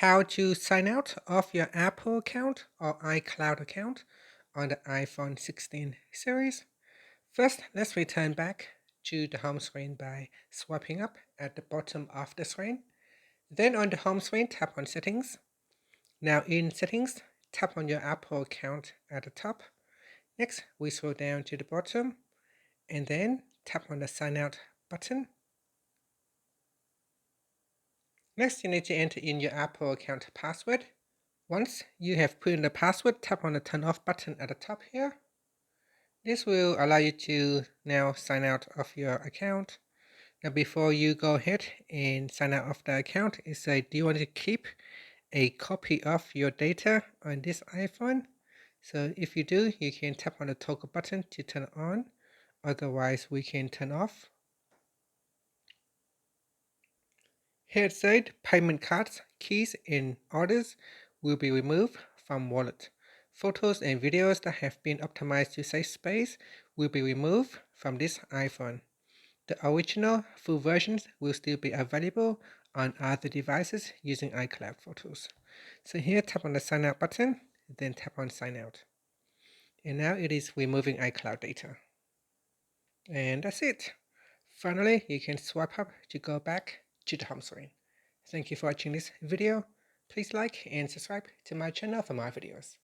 How to sign out of your Apple account or iCloud account on the iPhone 16 series. First, let's return back to the home screen by swiping up at the bottom of the screen. Then on the home screen, tap on Settings. Now in Settings, tap on your Apple account at the top. Next, we scroll down to the bottom and then tap on the Sign Out button. Next, you need to enter in your Apple account password. Once you have put in the password, tap on the Turn Off button at the top here. This will allow you to now sign out of your account. Now before you go ahead and sign out of the account, it says, do you want to keep a copy of your data on this iPhone? So if you do, you can tap on the toggle button to turn it on. Otherwise, we can turn off. Here it said payment cards, keys, and orders will be removed from wallet. Photos and videos that have been optimized to save space will be removed from this iPhone. The original full versions will still be available on other devices using iCloud photos. So here tap on the sign out button, then tap on sign out. And now it is removing iCloud data. And that's it. Finally, you can swipe up to go back to the home screen. Thank you for watching this video. Please like and subscribe to my channel for more videos.